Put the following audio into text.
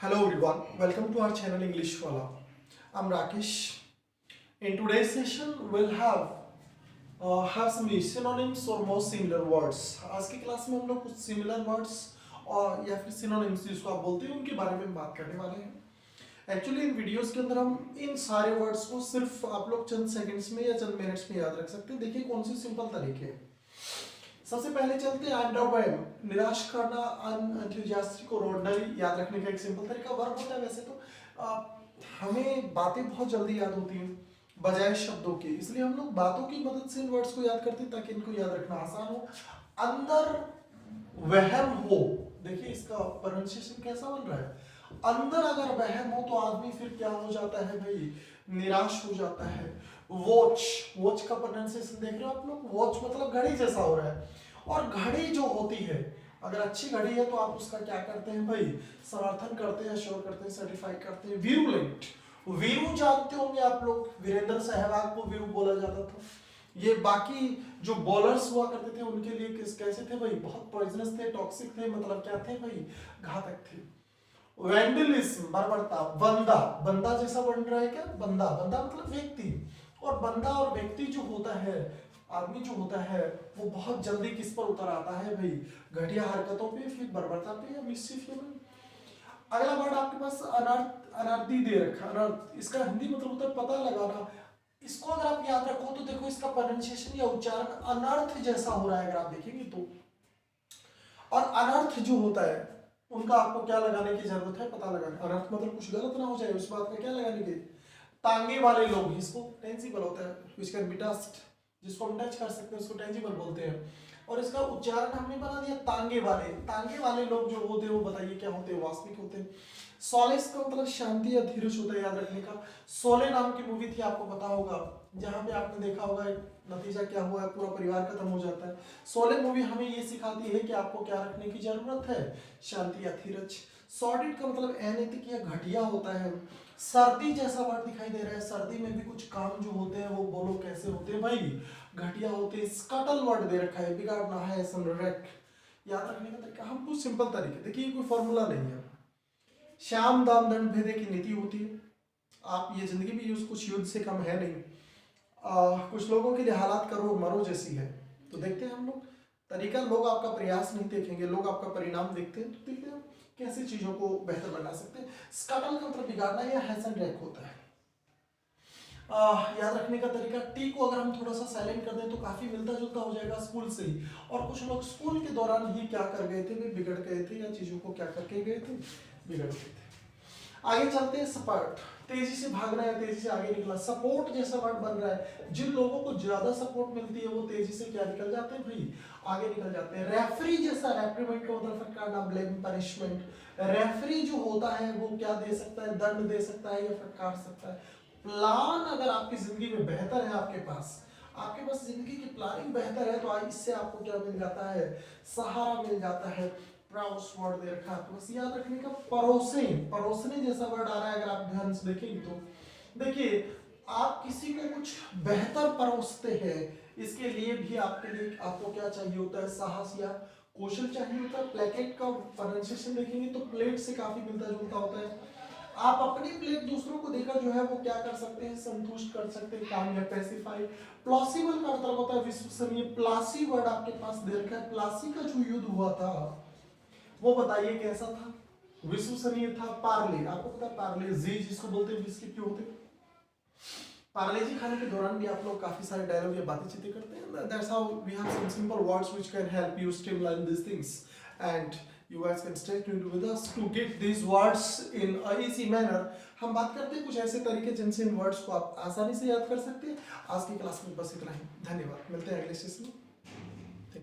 Hello everyone, welcome to our channel English Wala. I'm Rakesh. In today's session, we'll have some synonyms or more similar words. आज की class में हम लोग कुछ similar words और या फिर synonyms जिसको आप बोलते हैं उनके बारे में बात करने वाले हैं. एक्चुअली इन वीडियोस के अंदर हम इन सारे वर्ड्स को सिर्फ आप लोग चंद सेकंड्स में या चंद मिनट्स में याद रख सकते हैं. देखिए कौन सी सिंपल तरीके हैं. सबसे पहले चलते हैं अंडरवेल्म, निराश करना, अनएंथुसियास्टिक और ऑर्डिनरी याद रखने का एक सिंपल तरीका वर्ब होता है. वैसे तो हमें बातें बहुत जल्दी याद होती हैं बजाय शब्दों के, इसलिए हम लोग बातों की मदद से इन वर्ड्स को याद करते हैं ताकि इनको याद रखना आसान हो. अंदर वहम हो, देखिए इसका प्रोनाउंसिएशन कैसा बन रहा है. अंदर अगर वहम हो तो आदमी फिर क्या हो जाता है भाई, निराश हो जाता है. वॉच, वॉच का प्रोनाउंसिएशन देख रहे हो आप लोग, वॉच मतलब घड़ी जैसा हो रहा है. और घड़ी जो होती है, अगर अच्छी घड़ी है तो आप उसका क्या करते हैं भाई, समर्थन करते हैं, श्योर करते हैं, सर्टिफाई करते हैं. वीरुलेंट, वीरू जानते होंगे आप लोग, वीरेंद्र सहवाग को वीरू बोला जाता था. ये बाकी जो बॉलर्स हुआ करते थे उनके लिए कैसे थे भाई, बहुत पॉइजनस थे, टॉक्सिक थे, मतलब क्या थे भाई, घातक थे. वैंडलिज्म बर्बरता, बंदा, बंदा जैसा बन रहा है क्या, बंदा, बंदा मतलब व्यक्ति. और बंदा और व्यक्ति जो होता है, आदमी जो होता है, वो बहुत जल्दी किस पर उतर आता है भाई, घटिया हरकतों पे, फिर बर्बरता पे या मिसचिफ में. अगला वर्ड आपके पास अनर्थ, अनर्थी दे रखा. अनर्थ, इसका हिंदी मतलब होता है पता लगाना. इसको अगर आप याद रखो तो देखो इसका प्रोनाउंसिएशन या उच्चारण अनर्थ जैसा हो रहा है अगर आप देखेंगे तो. और अनर्थ जो होता है उनका आपको क्या लगाने की जरूरत है, पता लगाने. अनर्थ मतलब कुछ गलत ना हो जाए, उस बात का क्या लगाने की. तांगे वाले लोग, इसको टेंजिबल होता है, व्हिच कैन बी टच्ड, जिसको हम टच कर सकते हैं उसको टेंजिबल बोलते हैं. और इसका उच्चारण हमने बना दिया तांगे वाले. तांगे वाले लोग जो होते हैं वो बताइए क्या होते हैं, वास्तविक होते हैं. सोलेस का मतलब शांति या धीरज होता है, याद रखने का. सोले नाम की मूवी थी, आपको पता होगा, जहां पे आपने देखा होगा नतीजा क्या हुआ है, पूरा परिवार खत्म हो जाता है. सोले मूवी हमें ये सिखाती है कि आपको क्या रखने की जरूरत है, शांति या धीरज. सॉर्टेड का मतलब अनैतिक या घटिया होता है. सर्दी जैसा वर्ड दिखाई दे रहा है, सर्दी में भी कुछ काम जो होते हैं वो बोलो कैसे होते हैं भाई, घटिया होते हैं. स्कटल वर्ड दे रखा है, बिगाड़ना है, समरेक. याद रखने का तरीका हम कुछ सिंपल तरीके, देखिए कोई फॉर्मूला नहीं है. श्याम दाम दंड भेदे की नीति होती है. आप ये जिंदगी भी यूज कुछ युद्ध से कम है नहीं. कुछ लोगों के लिए हालात करो मरो जैसी है. तो देखते हैं हम लोग तरीका, लोग आपका प्रयास नहीं देखेंगे, लोग आपका परिणाम देखते हैं. तो देखते हैं कैसे चीजों को बेहतर बना सकते हैं. स्कटल का मतलब बिगाड़ना या हैसन रैक होता है. याद रखने का तरीका, टी को अगर हम थोड़ा सा साइलेंट कर दें तो काफी मिलता जुलता हो जाएगा स्कूल से ही. और कुछ लोग स्कूल के दौरान ही क्या कर गए थे, वे बिगड़ गए थे, या चीजों को क्या करके गए थे, बिगड़ गए थे. आगे चलते हैं. सपाट, तेजी से भागना है, तेजी से आगे निकलना. सपोर्ट जैसा वर्ड बन रहा है, जिन लोगों को ज्यादा सपोर्ट मिलती है वो तेजी से क्या निकल जाते हैं भाई, आगे निकल जाते हैं. रेफरी जैसा, रेप्रीमेंट का मतलब फटकारना, ब्लेम, पनिशमेंट. रेफरी जो होता है वो क्या दे सकता है, दंड दे सकता है या फटकार सकता है. प्लान, अगर आपकी जिंदगी में बेहतर है, आपके पास जिंदगी की प्लानिंग बेहतर है तो इससे आपको क्या मिल जाता है, सहारा मिल जाता है. प्राउस वर्ड दे रखा है, बस याद रखने का. परोसे, परोसने जैसा वर्ड आ रहा है, अगर आप ध्यान से देखेंगे तो देखिए आप किसी को कुछ बेहतर परोसते हैं, इसके लिए भी आपके लिए आपको क्या चाहिए होता है, साहस या कौशल चाहिए होता है. प्लेकेट का प्रोनाउंसिएशन देखेंगे तो प्लेट से काफी मिलता जुलता होता है. आप अपनी प्लेट दूसरों को देकर जो है वो क्या कर सकते हैं, संतुष्ट कर सकते हैं, काम या पैसिफाई. प्लॉसिबल का मतलब होता है विश्वसनीय. प्लासी वर्ड आपके पास दे रखा है. प्लासी का जो युद्ध हुआ था वो बताइए कैसा था, विश्वसनीय था. पार्ले, आपको पता है पार्ले जी जिसको बोलते हैं, बिस्किट क्यों होते हैं. पार्ले जी खाने के दौरान भी आप लोग काफी सारे डायलॉग या बातें चीतें करते हैं. That's how we have some simple words which can help you streamline this things, and you guys can stay tuned with us to get these words in a easy manner. हम बात करते हैं कुछ ऐसे तरीके जिनसे इन वर्ड्स को आप आसानी से याद कर सकते हैं. आज की क्लास में बस इतना ही. धन्यवाद, मिलते हैं अगले सेशन में.